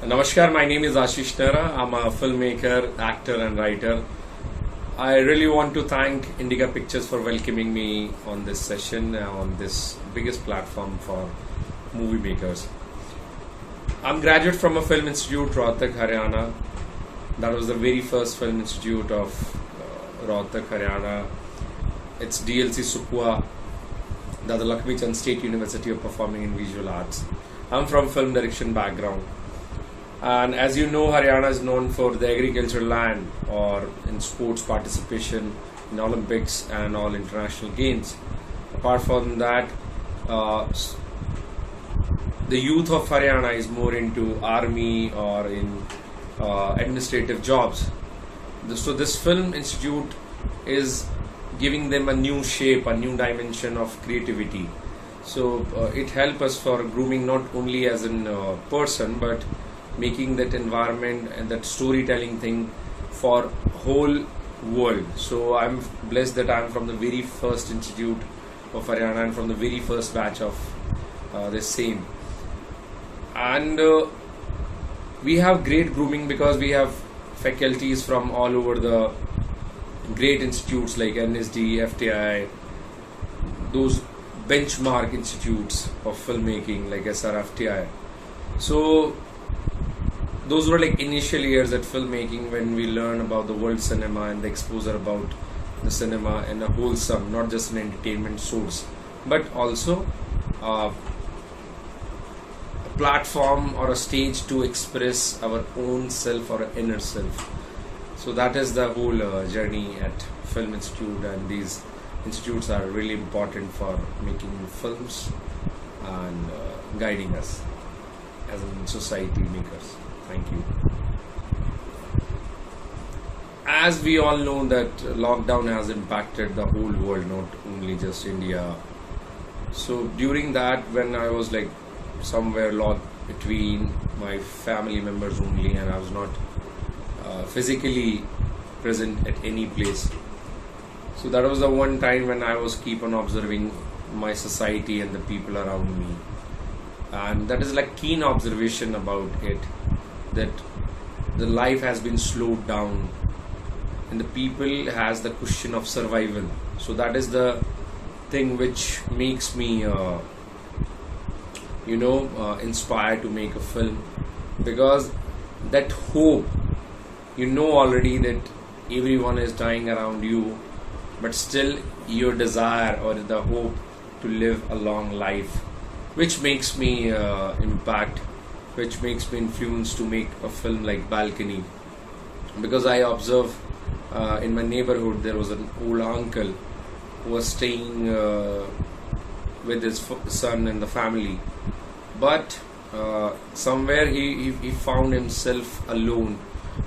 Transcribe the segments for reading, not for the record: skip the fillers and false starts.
Namaskar, my name is Ashish Nehra. I'm a filmmaker, actor and writer. I really want to thank Indica Pictures for welcoming me on this session, on this biggest platform for movie makers. I'm graduate from a film institute, Rohtak, Haryana. That was the very first film institute of Rohtak, Haryana. It's PLCSUPVA, the Lakshmi Chand State University of Performing and Visual Arts. I'm from film direction background. And as you know, Haryana is known for the agricultural land or in sports participation in Olympics and all international games. Apart from that, the youth of Haryana is more into army or in administrative jobs. So this film institute is giving them a new shape, a new dimension of creativity. So it helps us for grooming not only as a person but making that environment and that storytelling thing for whole world. So I'm blessed that I'm from the very first institute of Haryana and from the very first batch of the same. And we have great grooming because we have faculties from all over the great institutes like NSD, FTI, those benchmark institutes of filmmaking like SRFTI. So those were like initial years at filmmaking when we learn about the world cinema and the exposure about the cinema and a wholesome, not just an entertainment source, but also a platform or a stage to express our own self or inner self. So that is the whole journey at Film Institute, and these institutes are really important for making films and guiding us as a society makers. Thank you. As we all know that lockdown has impacted the whole world, not only just India. So during that, when I was like somewhere locked between my family members only and I was not physically present at any place. So that was the one time when I was keep on observing my society and the people around me. And that is like keen observation about it, that the life has been slowed down and the people has the question of survival. So that is the thing which makes me inspired to make a film, because that hope, already that everyone is dying around you, but still your desire or the hope to live a long life, which makes me impact, which makes me influence to make a film like Balcony. Because I observe in my neighborhood there was an old uncle who was staying with his son and the family, but somewhere he found himself alone,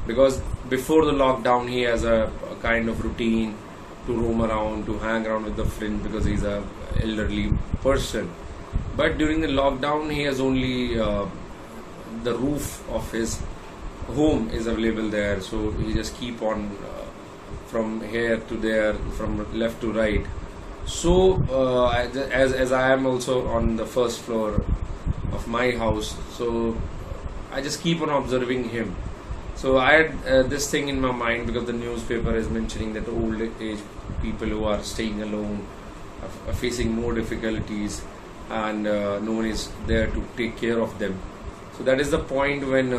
because before the lockdown he has a kind of routine to roam around, to hang around with the friend because he's a elderly person. But during the lockdown he has only the roof of his home is available there, so he just keep on from here to there, from left to right. So as I am also on the first floor of my house, so I just keep on observing him. So I had this thing in my mind, because the newspaper is mentioning that old age people who are staying alone are facing more difficulties and no one is there to take care of them. So that is the point when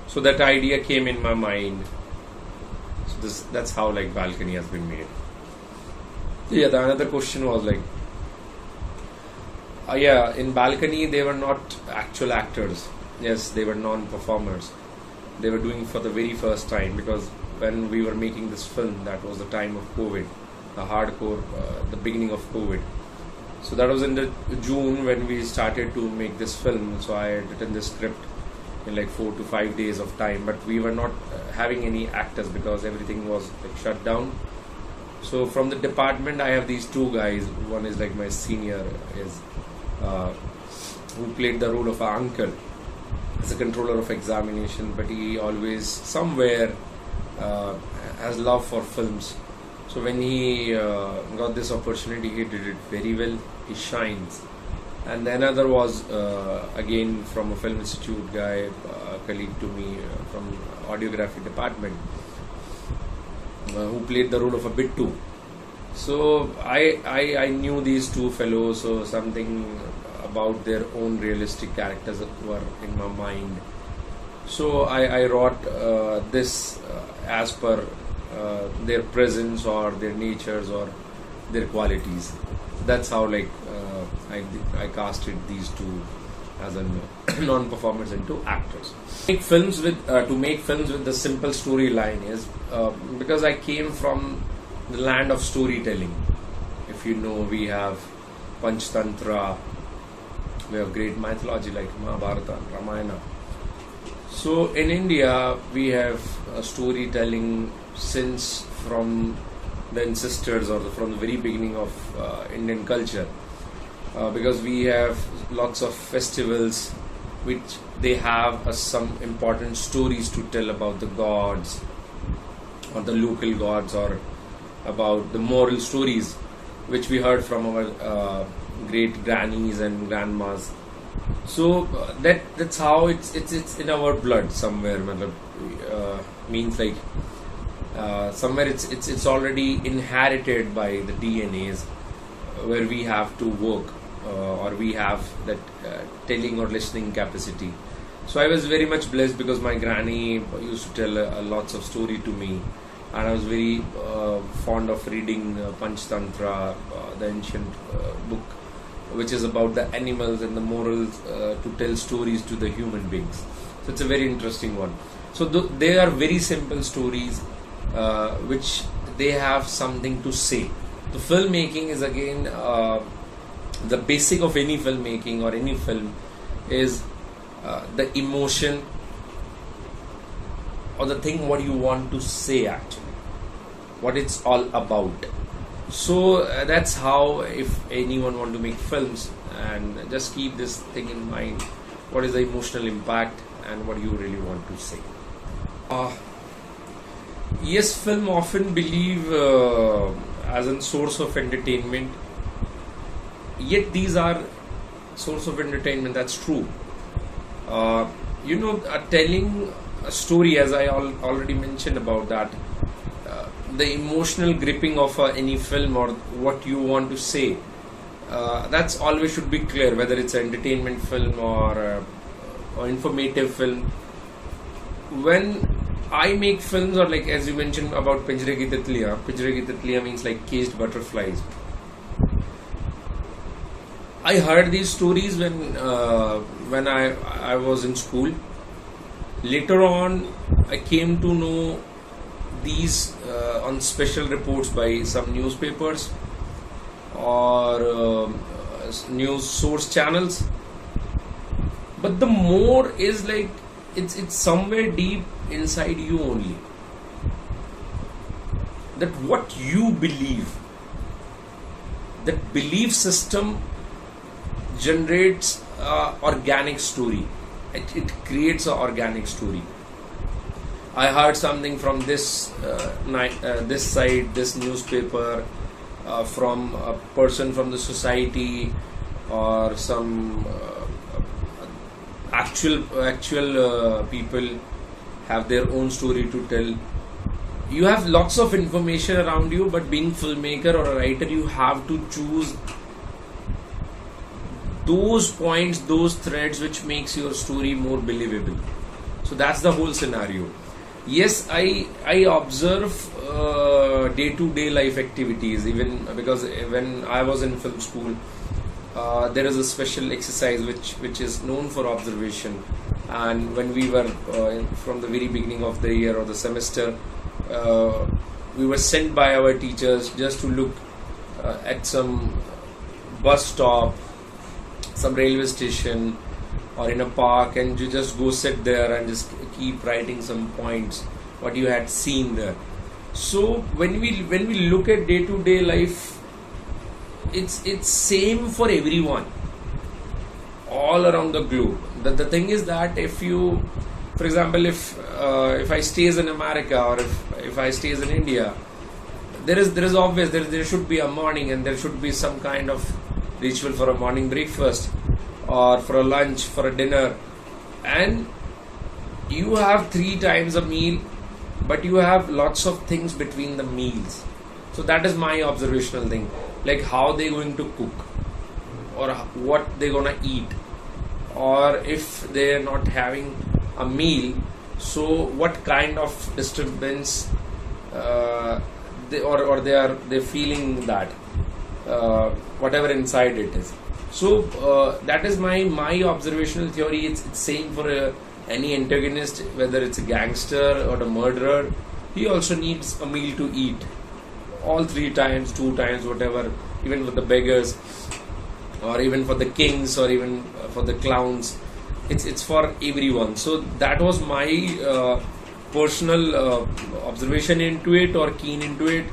so that idea came in my mind. So that's how like Balcony has been made. Yeah, the another question was like, in Balcony they were not actual actors. Yes, they were non-performers. They were doing for the very first time, because when we were making this film, that was the time of COVID, the hardcore, the beginning of COVID. So that was in the June when we started to make this film. So I had written this script in like 4 to 5 days of time, but we were not having any actors because everything was like shut down. So from the department I have these two guys. One is like my senior, is who played the role of an uncle as a controller of examination, but he always somewhere has love for films. So when he got this opportunity, he did it very well. He shines. and the another was again from a film institute guy, colleague to me from audiography department, who played the role of a Bittu. So I knew these two fellows, so something about their own realistic characters were in my mind. So I wrote this as per their presence or their natures or their qualities. That's how I casted these two as a non-performers into actors. To make films with the simple storyline is because I came from the land of storytelling. If you know, we have Panchtantra, we have great mythology like Mahabharata and Ramayana. So in India, we have storytelling since from the ancestors or from the very beginning of Indian culture, because we have lots of festivals which they have some important stories to tell about the gods or the local gods, or about the moral stories which we heard from our great grannies and grandmas. So that's how it's in our blood somewhere. Means like somewhere it's already inherited by the DNAs, where we have to work or we have that telling or listening capacity. So I was very much blessed because my granny used to tell lots of story to me, and I was very fond of reading Panchtantra, the ancient book, which is about the animals and the morals to tell stories to the human beings. So it's a very interesting one. So they are very simple stories which they have something to say. The filmmaking is again the basic of any filmmaking or any film is the emotion or the thing what you want to say, actually what it's all about. So that's how, if anyone want to make films, and just keep this thing in mind, what is the emotional impact and what you really want to say. Yes, film often believe as a source of entertainment, yet these are source of entertainment, that's true. Telling a story, as I already mentioned about that, the emotional gripping of any film or what you want to say, that's always should be clear, whether it's an entertainment film or informative film. When I make films, or like as you mentioned about Pinjre Ki Titliyan means like caged butterflies. I heard these stories when I was in school. Later on, I came to know these on special reports by some newspapers or news source channels. But the more is like it's somewhere deep inside you only, that what you believe, that belief system generates organic story. It creates an organic story. I heard something from this side, this newspaper, from a person from the society, or some actual people have their own story to tell. You have lots of information around you, but being filmmaker or a writer, you have to choose those points, those threads which makes your story more believable. So that's the whole scenario. Yes, I observe day-to-day life activities, even because when I was in film school, there is a special exercise which is known for observation. And when we were from the very beginning of the year or the semester, we were sent by our teachers just to look at some bus stop, some railway station, or in a park, and you just go sit there and just keep writing some points what you had seen there. So when we look at day-to-day life, it's same for everyone all around the globe. The thing is that if you, for example, if I stays in America, or if I stays in India, there is obvious there should be a morning, and there should be some kind of ritual for a morning breakfast, or for a lunch, for a dinner, and you have 3 times a meal, but you have lots of things between the meals. So that is my observational thing, like how they going to cook, or what they gonna eat, or if they are not having a meal, so what kind of disturbance they're feeling that whatever inside it is. So that is my observational theory. It's same for any antagonist, whether it's a gangster or a murderer. He also needs a meal to eat, all 3 times, 2 times, whatever. Even for the beggars, or even for the kings, or even for the clowns, it's for everyone. So that was my personal observation into it, or keen into it.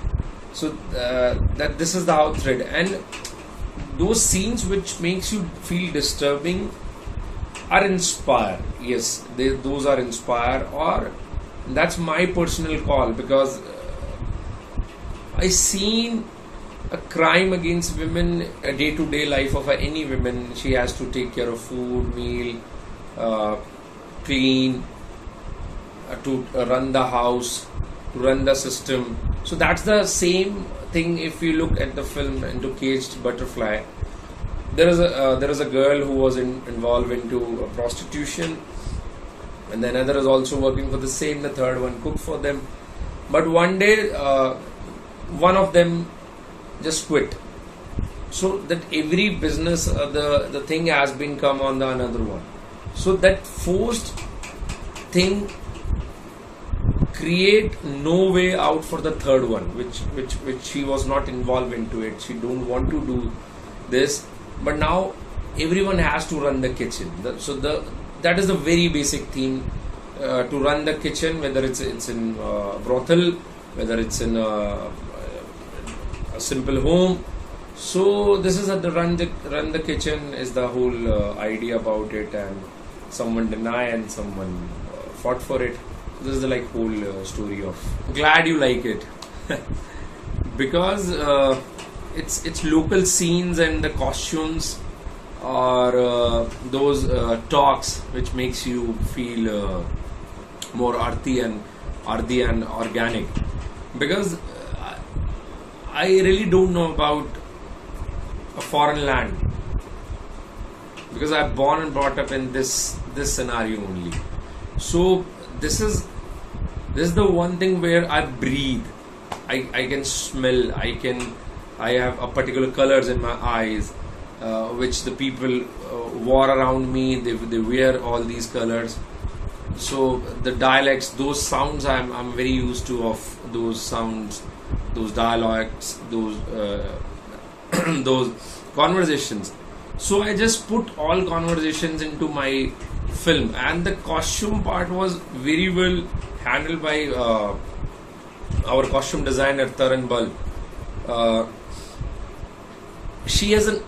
So that this is the how thread, and those scenes which makes you feel disturbing are inspire. Yes, those are inspire, or that's my personal call, because I seen a crime against women, a day-to-day life of any woman. She has to take care of food, meal, clean, to run the house, to run the system. So that's the same thing. If you look at the film into Caged Butterfly, there is a girl who was involved into prostitution, and then another is also working for the same. The third one cooked for them, but one day one of them just quit. So that every business, the thing has been come on the another one. So that forced thing create no way out for the third one, which she was not involved into it. She don't want to do this, but now everyone has to run the kitchen. That is the very basic theme, to run the kitchen, whether it's in brothel, whether it's in a simple home. So this is the run the kitchen is the whole idea about it, and someone deny and someone fought for it. This is the whole story of. Glad you like it because it's local scenes and the costumes, or those talks which makes you feel more earthy and organic, because I really don't know about a foreign land, because I'm born and brought up in this scenario only. So this is the one thing where I breathe. I can smell. I have a particular colors in my eyes, which the people wore around me. They wear all these colors. So the dialects, those sounds, I'm very used to of those sounds, those dialects, those those conversations. So I just put all conversations into my film, and the costume part was very well handled by our costume designer Taran Bal. She has a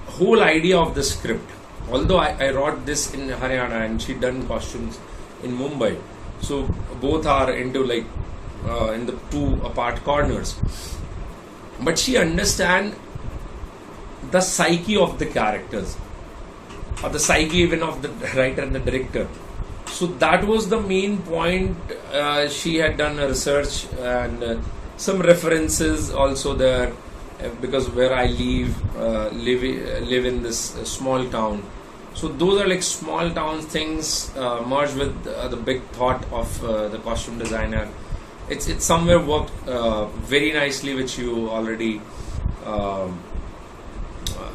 whole idea of the script. Although I wrote this in Haryana and she done costumes in Mumbai, so both are into in the 2 apart corners. But she understand the psyche of the characters, or the psyche even of the writer and the director. So that was the main point. She had done a research and some references also there, because where I live in this small town. So those are small town things merged with the big thought of the costume designer. It's somewhere worked very nicely, which you already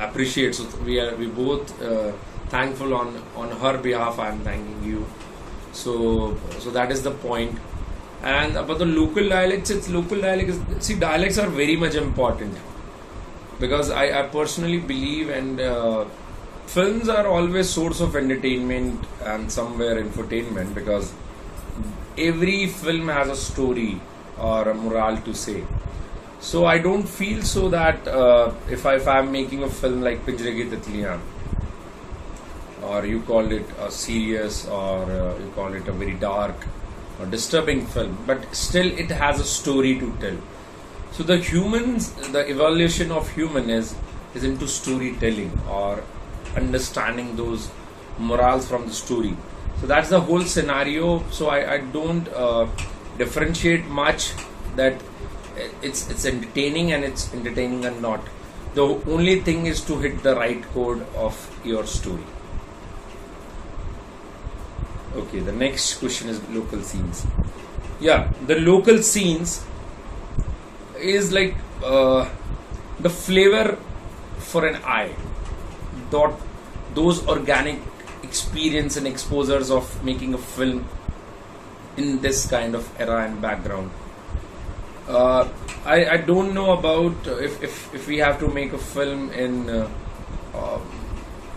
appreciate. So we both thankful on her behalf. I am thanking you. So that is the point. And about the local dialects, dialects are very much important, because I personally believe, and films are always source of entertainment and somewhere infotainment, because every film has a story or a morale to say. So I don't feel so that if I'm making a film like Pinjre Ki Titliyan, or you call it a serious, or you call it a very dark or disturbing film, but still it has a story to tell. So the evolution of human is is into storytelling or understanding those morals from the story. So that's the whole scenario. So I don't differentiate much that it's entertaining and it's entertaining and not. The only thing is to hit the right chord of your story. Okay, the next question is local scenes. Yeah, the local scenes is like the flavor for an eye. Those organic experience and exposures of making a film in this kind of era and background. I don't know about if we have to make a film in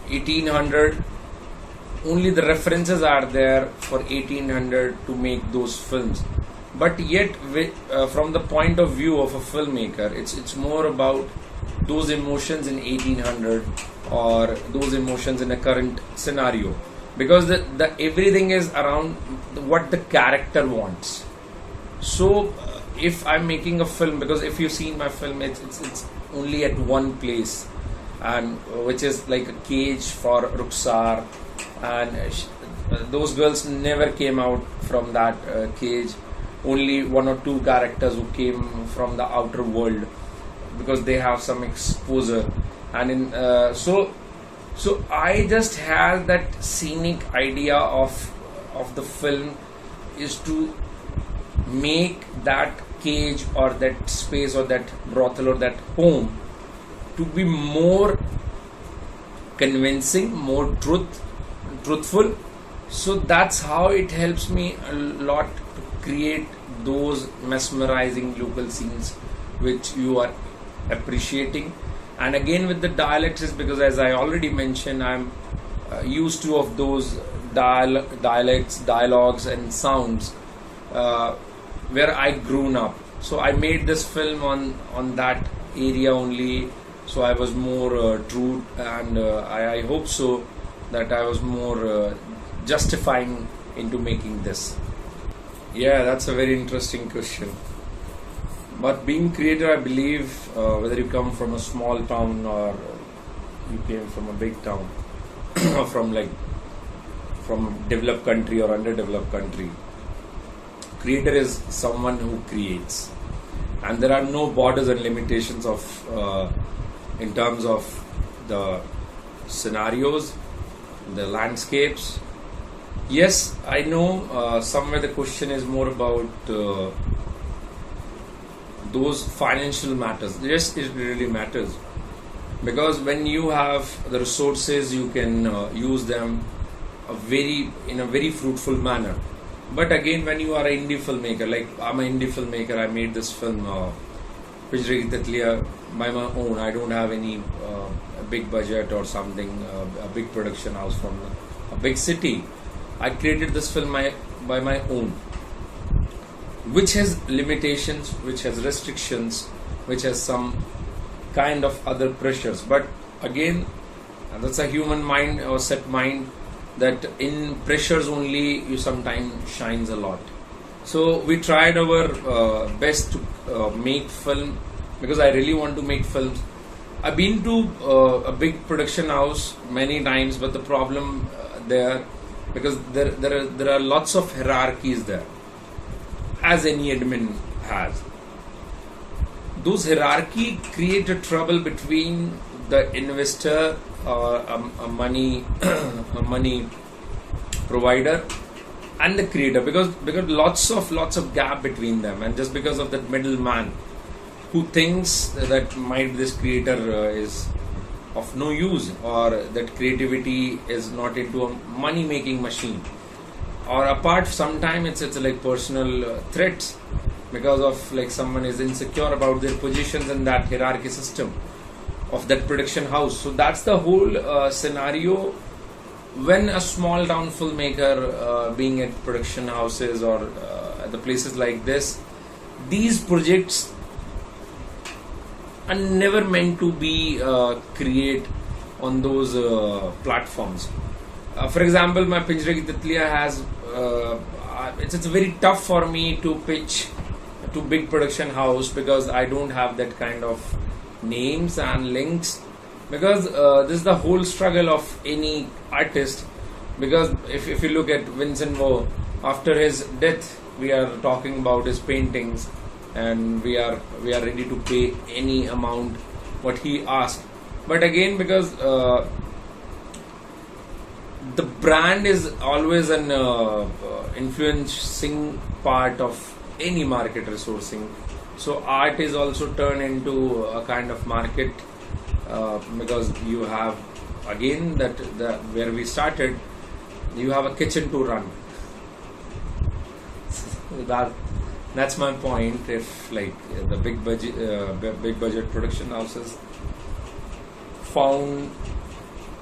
1800. Only the references are there for 1800 to make those films, but yet from the point of view of a filmmaker, it's more about those emotions in 1800 or those emotions in a current scenario, because the everything is around what the character wants. So if I'm making a film, because if you've seen my film, it's only at one place, and which is like a cage for Rukhsar, and those girls never came out from that cage. Only one or two characters who came from the outer world because they have some exposure, and in so I just had that scenic idea of the film is to make that cage or that space or that brothel or that home to be more convincing, more truthful. So that's how it helps me a lot to create those mesmerizing local scenes which you are appreciating. And again with the dialects is because, as I already mentioned, I'm used to of those dialects, dialogues and sounds where I grown up. So I made this film on that area only, so I was more true, and I hope so that I was more justifying into making this. Yeah, that's a very interesting question. But being creator, I believe, whether you come from a small town or you came from a big town, or from a developed country or underdeveloped country, creator is someone who creates, and there are no borders and limitations of in terms of the scenarios, the landscapes. Yes, I know somewhere the question is more about those financial matters. Yes, it really matters, because when you have the resources, you can use them in a very fruitful manner. But again, when you are an indie filmmaker, like I'm an indie filmmaker, I made this film Pinjre Ki Titliyan by my own. I don't have any big budget or something, a big production house from a big city. I created this film by my own, which has limitations, which has restrictions, which has some kind of other pressures. But again, that's a human mind or set mind, that in pressures only you sometimes shines a lot. So we tried our best to make film, because I really want to make films. I've been to a big production house many times, but the problem there, because there are lots of hierarchies there, as any admin has. Those hierarchy create a trouble between the investor or a money provider and the creator, because lots of gap between them, and just because of that middleman who thinks that might this creator is of no use, or that creativity is not into a money making machine, or apart sometimes it's like personal threats, because of like someone is insecure about their positions in that hierarchy system of that production house. So that's the whole scenario when a small town filmmaker being at production houses or at the places like this. These projects are never meant to be create on those platforms. For example, my Pinjre Ki Titliyan has it's very tough for me to pitch to big production house, because I don't have that kind of names and links. because this is the whole struggle of any artist. Because if you look at Vincent Van, after his death, we are talking about his paintings, and we are ready to pay any amount what he asked. But again, because the brand is always an influencing part of any market resourcing, so art is also turned into a kind of market, because you have, again, that where we started, you have a kitchen to run. That's my point. If like the big budget production houses found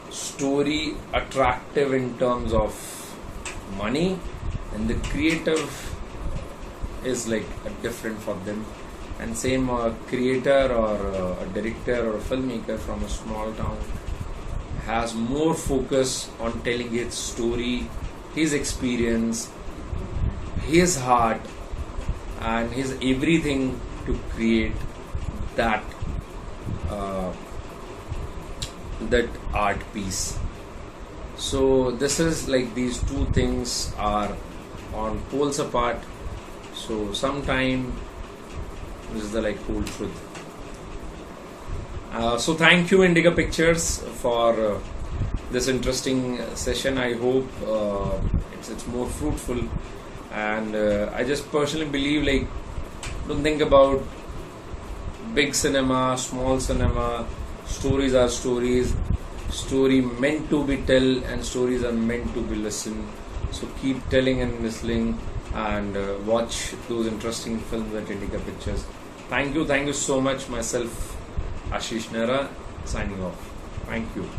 story attractive in terms of money, and the creative is like different for them, and same a creator or a director or a filmmaker from a small town has more focus on telling his story, his experience, his heart, and his everything to create that that art piece. So this is like these two things are on poles apart. So sometime this is the like whole truth. So thank you, Indica Pictures, for this interesting session. I hope it's more fruitful, and I just personally believe, like, don't think about big cinema, small cinema. Stories are stories. Story meant to be tell, and stories are meant to be listened. So keep telling and listening, and watch those interesting films at Indica Pictures. Thank you so much. Myself, Ashish Nehra, signing off. Thank you.